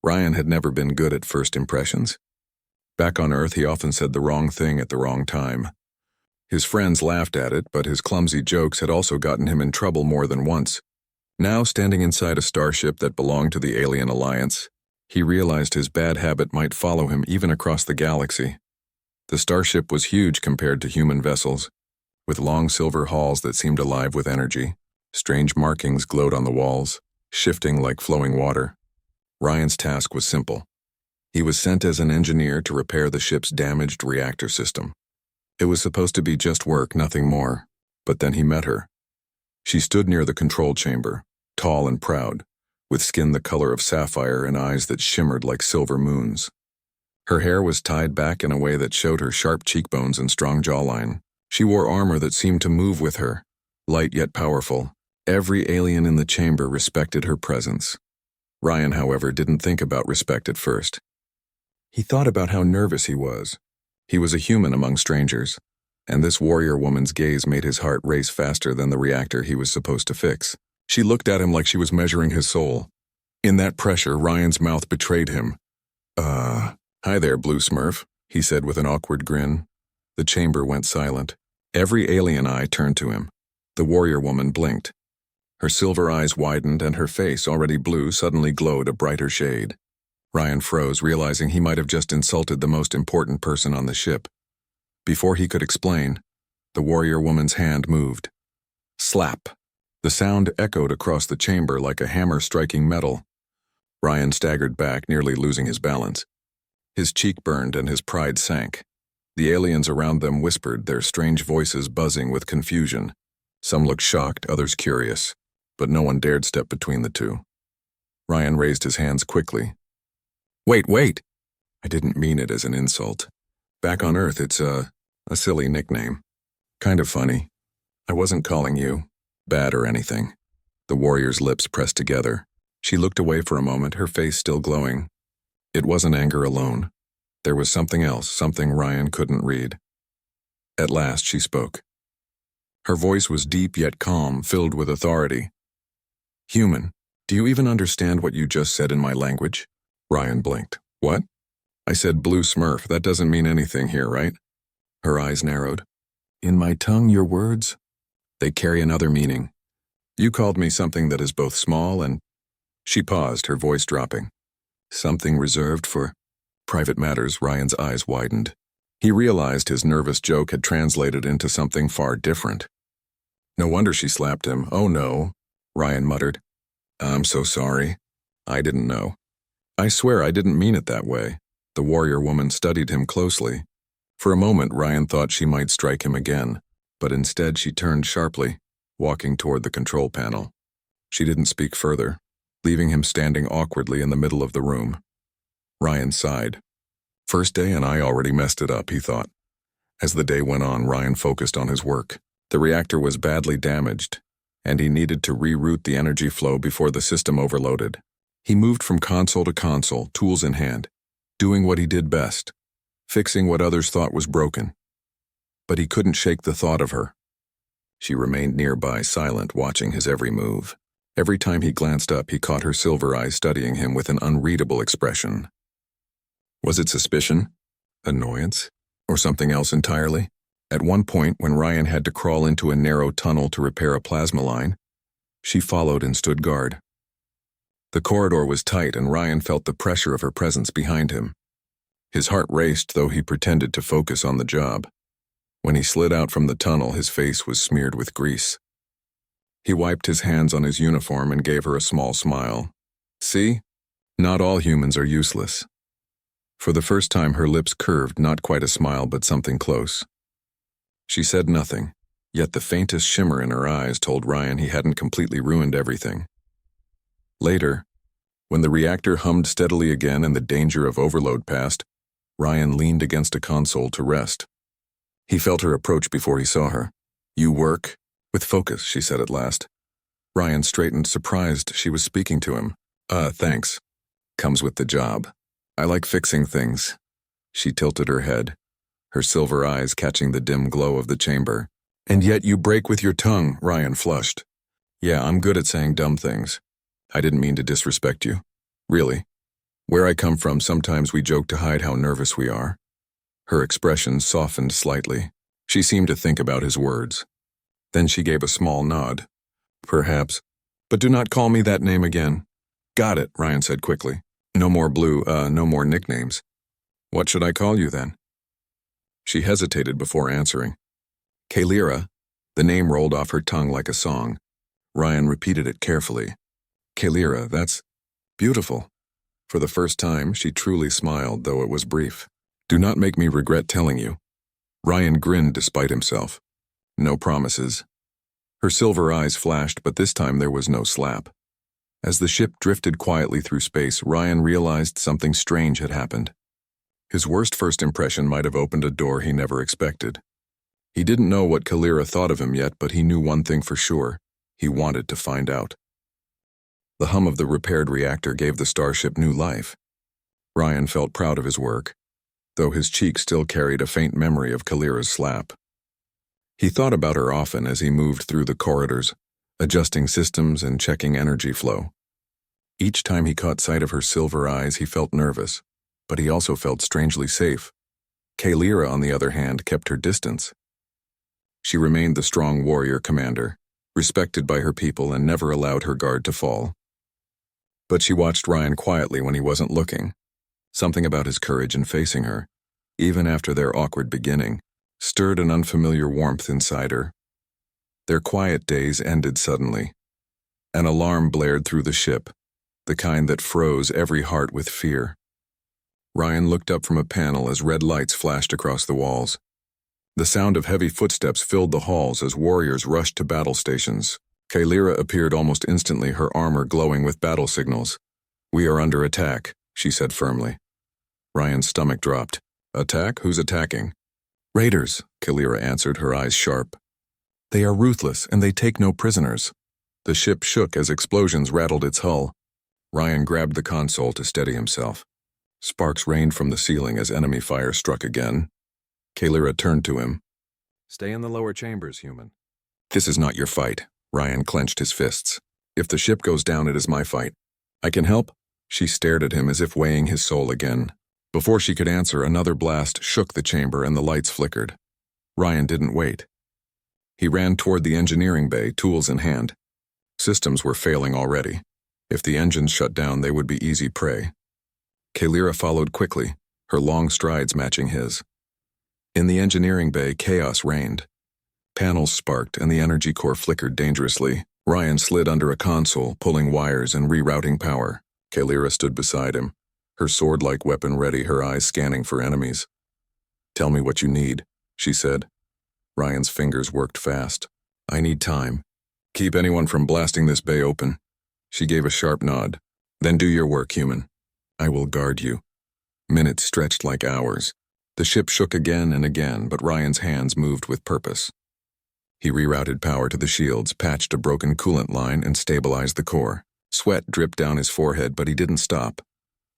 Ryan had never been good at first impressions. Back on Earth, he often said the wrong thing at the wrong time. His friends laughed at it, but his clumsy jokes had also gotten him in trouble more than once. Now, standing inside a starship that belonged to the Alien Alliance, he realized his bad habit might follow him even across the galaxy. The starship was huge compared to human vessels, with long silver halls that seemed alive with energy. Strange markings glowed on the walls, shifting like flowing water. Ryan's task was simple. He was sent as an engineer to repair the ship's damaged reactor system. It was supposed to be just work, nothing more. But then he met her. She stood near the control chamber, tall and proud, with skin the color of sapphire and eyes that shimmered like silver moons. Her hair was tied back in a way that showed her sharp cheekbones and strong jawline. She wore armor that seemed to move with her, light yet powerful. Every alien in the chamber respected her presence. Ryan, however, didn't think about respect at first. He thought about how nervous he was. He was a human among strangers, and this warrior woman's gaze made his heart race faster than the reactor he was supposed to fix. She looked at him like she was measuring his soul. In that pressure, Ryan's mouth betrayed him. Hi there, Blue Smurf, he said with an awkward grin. The chamber went silent. Every alien eye turned to him. The warrior woman blinked. Her silver eyes widened and her face, already blue, suddenly glowed a brighter shade. Ryan froze, realizing he might have just insulted the most important person on the ship. Before he could explain, the warrior woman's hand moved. Slap! The sound echoed across the chamber like a hammer striking metal. Ryan staggered back, nearly losing his balance. His cheek burned and his pride sank. The aliens around them whispered, their strange voices buzzing with confusion. Some looked shocked, others curious, but no one dared step between the two. Ryan raised his hands quickly. Wait! I didn't mean it as an insult. Back on Earth, it's a silly nickname. Kind of funny. I wasn't calling you bad or anything. The warrior's lips pressed together. She looked away for a moment, her face still glowing. It wasn't anger alone. There was something else, something Ryan couldn't read. At last she spoke. Her voice was deep yet calm, filled with authority. Human, do you even understand what you just said in my language? Ryan blinked. What? I said Blue Smurf. That doesn't mean anything here, right? Her eyes narrowed. In my tongue, your words? They carry another meaning. You called me something that is both small and... She paused, her voice dropping. Something reserved for private matters. Ryan's eyes widened. He realized his nervous joke had translated into something far different. No wonder she slapped him. Oh no, Ryan muttered. I'm so sorry. I didn't know. I swear I didn't mean it that way. The warrior woman studied him closely. For a moment, Ryan thought she might strike him again, but instead she turned sharply, walking toward the control panel. She didn't speak further, leaving him standing awkwardly in the middle of the room. Ryan sighed. First day and I already messed it up, he thought. As the day went on, Ryan focused on his work. The reactor was badly damaged, and he needed to reroute the energy flow before the system overloaded. He moved from console to console, tools in hand, doing what he did best, fixing what others thought was broken. But he couldn't shake the thought of her. She remained nearby, silent, watching his every move. Every time he glanced up, he caught her silver eyes studying him with an unreadable expression. Was it suspicion? Annoyance? Or something else entirely? At one point, when Ryan had to crawl into a narrow tunnel to repair a plasma line, she followed and stood guard. The corridor was tight, and Ryan felt the pressure of her presence behind him. His heart raced, though he pretended to focus on the job. When he slid out from the tunnel, his face was smeared with grease. He wiped his hands on his uniform and gave her a small smile. See? Not all humans are useless. For the first time, her lips curved, not quite a smile, but something close. She said nothing, yet the faintest shimmer in her eyes told Ryan he hadn't completely ruined everything. Later, when the reactor hummed steadily again and the danger of overload passed, Ryan leaned against a console to rest. He felt her approach before he saw her. You work? With focus, she said at last. Ryan straightened, surprised she was speaking to him. Thanks. Comes with the job. I like fixing things. She tilted her head, her silver eyes catching the dim glow of the chamber. And yet you break with your tongue, Ryan flushed. Yeah, I'm good at saying dumb things. I didn't mean to disrespect you. Really. Where I come from, sometimes we joke to hide how nervous we are. Her expression softened slightly. She seemed to think about his words. Then she gave a small nod. Perhaps. But do not call me that name again. Got it, Ryan said quickly. No more no more nicknames. What should I call you then? She hesitated before answering. Kalira. The name rolled off her tongue like a song. Ryan repeated it carefully. Kalira, that's beautiful. For the first time, she truly smiled, though it was brief. Do not make me regret telling you. Ryan grinned despite himself. No promises. Her silver eyes flashed, but this time there was no slap. As the ship drifted quietly through space, Ryan realized something strange had happened. His worst first impression might have opened a door he never expected. He didn't know what Kalira thought of him yet, but he knew one thing for sure. He wanted to find out. The hum of the repaired reactor gave the starship new life. Ryan felt proud of his work, though his cheek still carried a faint memory of Kalira's slap. He thought about her often as he moved through the corridors, adjusting systems and checking energy flow. Each time he caught sight of her silver eyes, he felt nervous, but he also felt strangely safe. Kalira, on the other hand, kept her distance. She remained the strong warrior commander, respected by her people and never allowed her guard to fall. But she watched Ryan quietly when he wasn't looking. Something about his courage in facing her, even after their awkward beginning, stirred an unfamiliar warmth inside her. Their quiet days ended suddenly. An alarm blared through the ship, the kind that froze every heart with fear. Ryan looked up from a panel as red lights flashed across the walls. The sound of heavy footsteps filled the halls as warriors rushed to battle stations. Kalira appeared almost instantly, her armor glowing with battle signals. We are under attack, she said firmly. Ryan's stomach dropped. Attack? Who's attacking? Raiders, Kalira answered, her eyes sharp. They are ruthless, and they take no prisoners. The ship shook as explosions rattled its hull. Ryan grabbed the console to steady himself. Sparks rained from the ceiling as enemy fire struck again. Kalira turned to him. Stay in the lower chambers, human. This is not your fight. Ryan clenched his fists. If the ship goes down, it is my fight. I can help? She stared at him as if weighing his soul again. Before she could answer, another blast shook the chamber and the lights flickered. Ryan didn't wait. He ran toward the engineering bay, tools in hand. Systems were failing already. If the engines shut down, they would be easy prey. Kalira followed quickly, her long strides matching his. In the engineering bay, chaos reigned. Panels sparked and the energy core flickered dangerously. Ryan slid under a console, pulling wires and rerouting power. Kalira stood beside him, her sword-like weapon ready, her eyes scanning for enemies. Tell me what you need, she said. Ryan's fingers worked fast. I need time. Keep anyone from blasting this bay open. She gave a sharp nod. Then do your work, human. I will guard you. Minutes stretched like hours. The ship shook again and again, but Ryan's hands moved with purpose. He rerouted power to the shields, patched a broken coolant line, and stabilized the core. Sweat dripped down his forehead, but he didn't stop.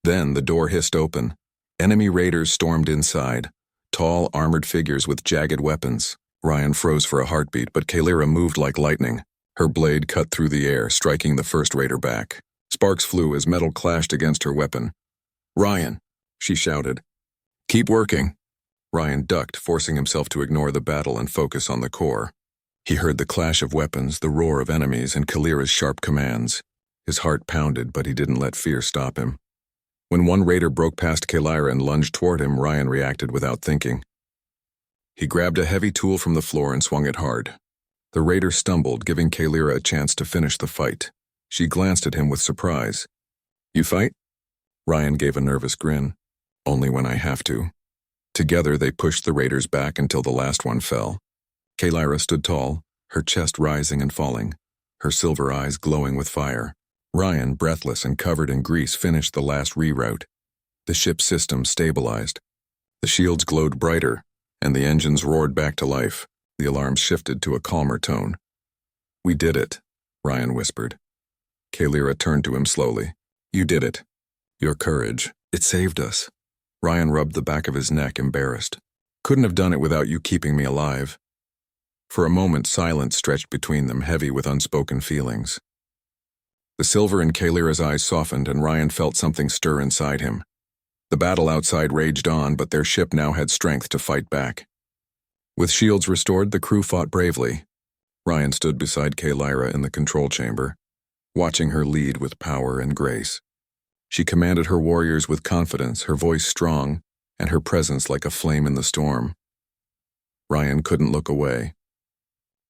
Then the door hissed open. Enemy raiders stormed inside. Tall, armored figures with jagged weapons. Ryan froze for a heartbeat, but Kalira moved like lightning. Her blade cut through the air, striking the first raider back. Sparks flew as metal clashed against her weapon. Ryan, she shouted. Keep working. Ryan ducked, forcing himself to ignore the battle and focus on the core. He heard the clash of weapons, the roar of enemies, and Kalira's sharp commands. His heart pounded, but he didn't let fear stop him. When one raider broke past Kalira and lunged toward him, Ryan reacted without thinking. He grabbed a heavy tool from the floor and swung it hard. The raider stumbled, giving Kalira a chance to finish the fight. She glanced at him with surprise. You fight? Ryan gave a nervous grin. Only when I have to. Together they pushed the raiders back until the last one fell. Kalira stood tall, her chest rising and falling, her silver eyes glowing with fire. Ryan, breathless and covered in grease, finished the last reroute. The ship's system stabilized. The shields glowed brighter, and the engines roared back to life. The alarms shifted to a calmer tone. We did it, Ryan whispered. Kalira turned to him slowly. You did it. Your courage. It saved us. Ryan rubbed the back of his neck, embarrassed. Couldn't have done it without you keeping me alive. For a moment, silence stretched between them, heavy with unspoken feelings. The silver in Kalira's eyes softened, and Ryan felt something stir inside him. The battle outside raged on, but their ship now had strength to fight back. With shields restored, the crew fought bravely. Ryan stood beside Kalira in the control chamber, watching her lead with power and grace. She commanded her warriors with confidence, her voice strong, and her presence like a flame in the storm. Ryan couldn't look away.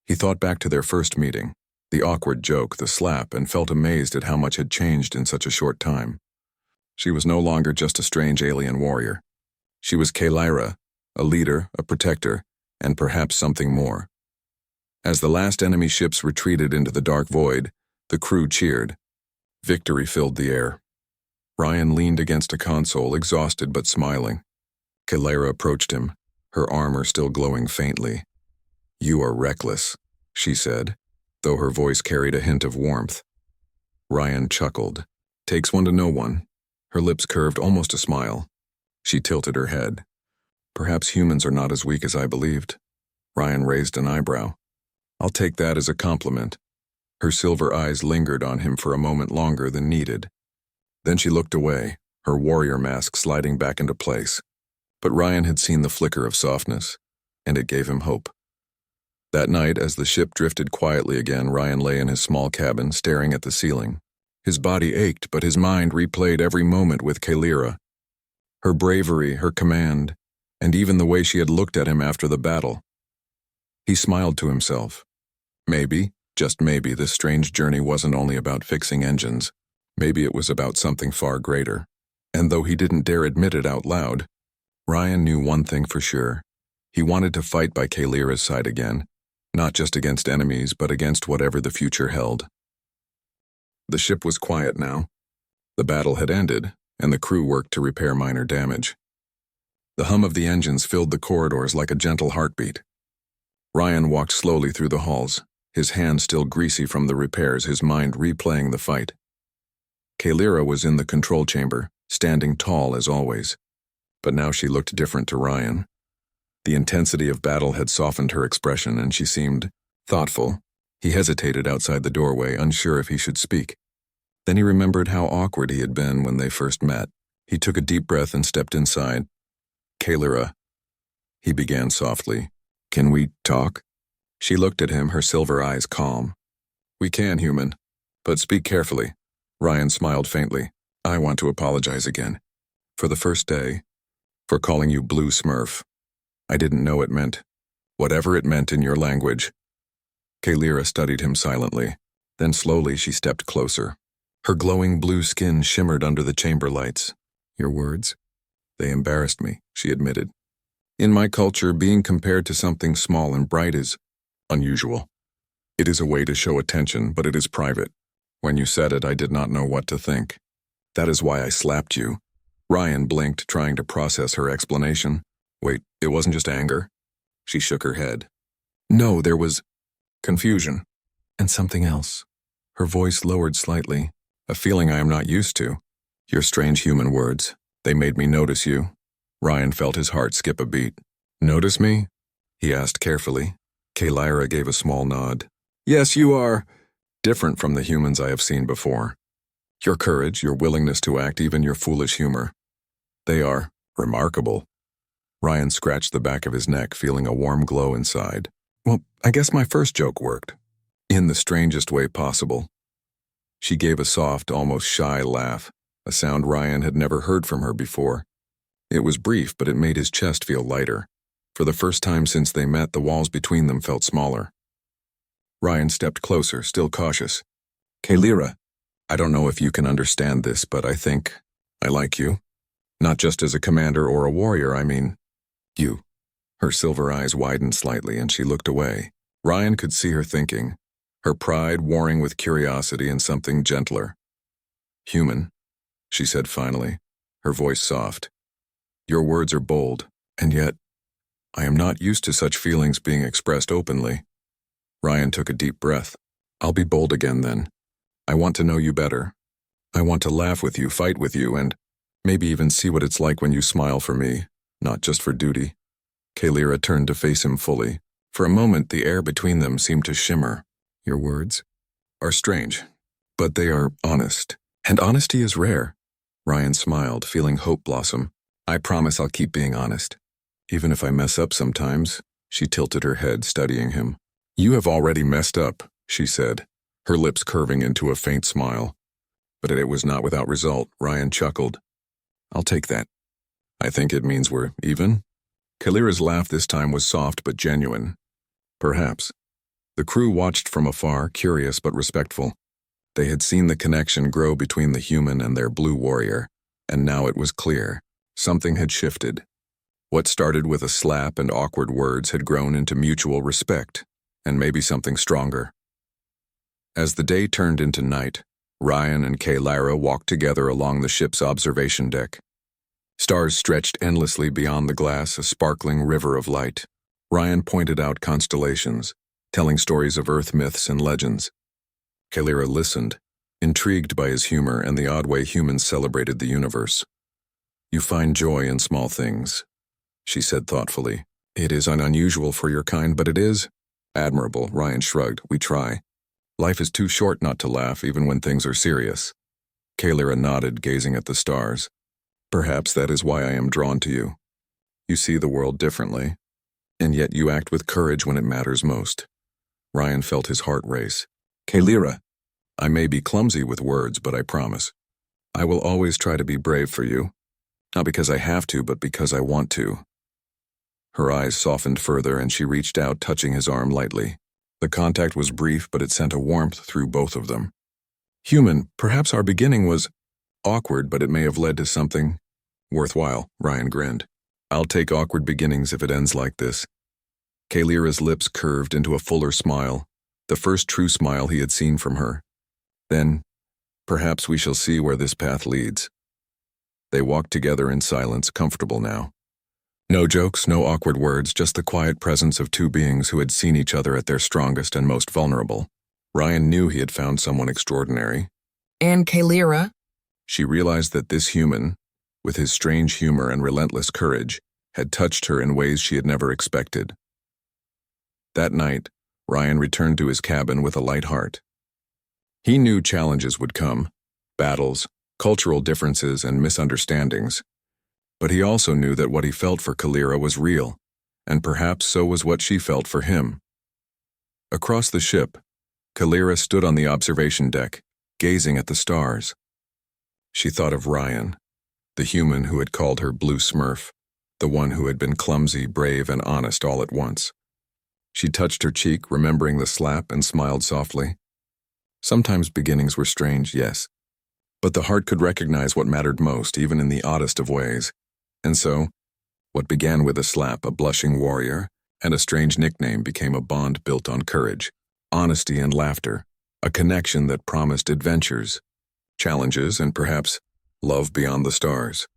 He thought back to their first meeting, the awkward joke, the slap, and felt amazed at how much had changed in such a short time. She was no longer just a strange alien warrior. She was Kalira, a leader, a protector, and perhaps something more. As the last enemy ships retreated into the dark void, the crew cheered. Victory filled the air. Ryan leaned against a console, exhausted but smiling. Kalira approached him, her armor still glowing faintly. "You are reckless," she said, though her voice carried a hint of warmth. Ryan chuckled. "Takes one to know one." Her lips curved almost a smile. She tilted her head. "Perhaps humans are not as weak as I believed." Ryan raised an eyebrow. "I'll take that as a compliment." Her silver eyes lingered on him for a moment longer than needed. Then she looked away, her warrior mask sliding back into place. But Ryan had seen the flicker of softness, and it gave him hope. That night, as the ship drifted quietly again, Ryan lay in his small cabin, staring at the ceiling. His body ached, but his mind replayed every moment with Kalira. Her bravery, her command, and even the way she had looked at him after the battle. He smiled to himself. Maybe, just maybe, this strange journey wasn't only about fixing engines. Maybe it was about something far greater. And though he didn't dare admit it out loud, Ryan knew one thing for sure. He wanted to fight by Kalira's side again, not just against enemies, but against whatever the future held. The ship was quiet now. The battle had ended, and the crew worked to repair minor damage. The hum of the engines filled the corridors like a gentle heartbeat. Ryan walked slowly through the halls, his hands still greasy from the repairs, his mind replaying the fight. Kalira was in the control chamber, standing tall as always. But now she looked different to Ryan. The intensity of battle had softened her expression, and she seemed thoughtful. He hesitated outside the doorway, unsure if he should speak. Then he remembered how awkward he had been when they first met. He took a deep breath and stepped inside. "Kalira," he began softly, "can we talk?" She looked at him, her silver eyes calm. "We can, human, but speak carefully." Ryan smiled faintly. "I want to apologize again. For the first day, for calling you Blue Smurf. I didn't know it meant whatever it meant in your language." Kalira studied him silently. Then slowly she stepped closer. Her glowing blue skin shimmered under the chamber lights. "Your words? They embarrassed me," she admitted. "In my culture, being compared to something small and bright is unusual. It is a way to show attention, but it is private. When you said it, I did not know what to think. That is why I slapped you." Ryan blinked, trying to process her explanation. "Wait, it wasn't just anger?" She shook her head. "No, there was confusion. And something else." Her voice lowered slightly. "A feeling I am not used to. Your strange human words. They made me notice you." Ryan felt his heart skip a beat. "Notice me?" he asked carefully. Kalira gave a small nod. "Yes, you are different from the humans I have seen before. Your courage, your willingness to act, even your foolish humor. They are remarkable." Ryan scratched the back of his neck, feeling a warm glow inside. "Well, I guess my first joke worked. In the strangest way possible." She gave a soft, almost shy laugh, a sound Ryan had never heard from her before. It was brief, but it made his chest feel lighter. For the first time since they met, the walls between them felt smaller. Ryan stepped closer, still cautious. "Kalira, I don't know if you can understand this, but I think I like you. Not just as a commander or a warrior, I mean you." Her silver eyes widened slightly, and she looked away. Ryan could see her thinking, her pride warring with curiosity and something gentler. "Human," she said finally, her voice soft. "Your words are bold, and yet I am not used to such feelings being expressed openly." Ryan took a deep breath. "I'll be bold again then. I want to know you better. I want to laugh with you, fight with you, and maybe even see what it's like when you smile for me, not just for duty." Kalira turned to face him fully. For a moment, the air between them seemed to shimmer. "Your words are strange. But they are honest. And honesty is rare. Ryan smiled, feeling hope blossom. I promise I'll keep being honest. Even if I mess up sometimes. She tilted her head, studying him. You have already messed up, she said, her lips curving into a faint smile. But it was not without result. Ryan chuckled. I'll take that. I think it means we're even? Kalira's laugh this time was soft but genuine. Perhaps. The crew watched from afar, curious but respectful. They had seen the connection grow between the human and their blue warrior, and now it was clear. Something had shifted. What started with a slap and awkward words had grown into mutual respect, and maybe something stronger. As the day turned into night, Ryan and Kalira walked together along the ship's observation deck. Stars stretched endlessly beyond the glass, a sparkling river of light. Ryan pointed out constellations, telling stories of Earth myths and legends. Kalira listened, intrigued by his humor and the odd way humans celebrated the universe. You find joy in small things, she said thoughtfully. It is unusual for your kind, but it is admirable. Ryan shrugged. We try. Life is too short not to laugh, even when things are serious. Kalira nodded, gazing at the stars. Perhaps that is why I am drawn to you. You see the world differently, and yet you act with courage when it matters most. Ryan felt his heart race. Kalira, I may be clumsy with words, but I promise. I will always try to be brave for you. Not because I have to, but because I want to. Her eyes softened further, and she reached out, touching his arm lightly. The contact was brief, but it sent a warmth through both of them. Human, perhaps our beginning was awkward, but it may have led to something worthwhile, Ryan grinned. I'll take awkward beginnings if it ends like this. Kalira's lips curved into a fuller smile, the first true smile he had seen from her. Then, perhaps we shall see where this path leads. They walked together in silence, comfortable now. No jokes, no awkward words, just the quiet presence of two beings who had seen each other at their strongest and most vulnerable. Ryan knew he had found someone extraordinary. And Kalira? She realized that this human, with his strange humor and relentless courage, had touched her in ways she had never expected. That night, Ryan returned to his cabin with a light heart. He knew challenges would come, battles, cultural differences, and misunderstandings. But he also knew that what he felt for Kalira was real, and perhaps so was what she felt for him. Across the ship, Kalira stood on the observation deck, gazing at the stars. She thought of Ryan, the human who had called her Blue Smurf, the one who had been clumsy, brave, and honest all at once. She touched her cheek, remembering the slap, and smiled softly. Sometimes beginnings were strange, yes, but the heart could recognize what mattered most, even in the oddest of ways. And so, what began with a slap, a blushing warrior, and a strange nickname became a bond built on courage, honesty, and laughter, a connection that promised adventures, challenges, and perhaps love beyond the stars.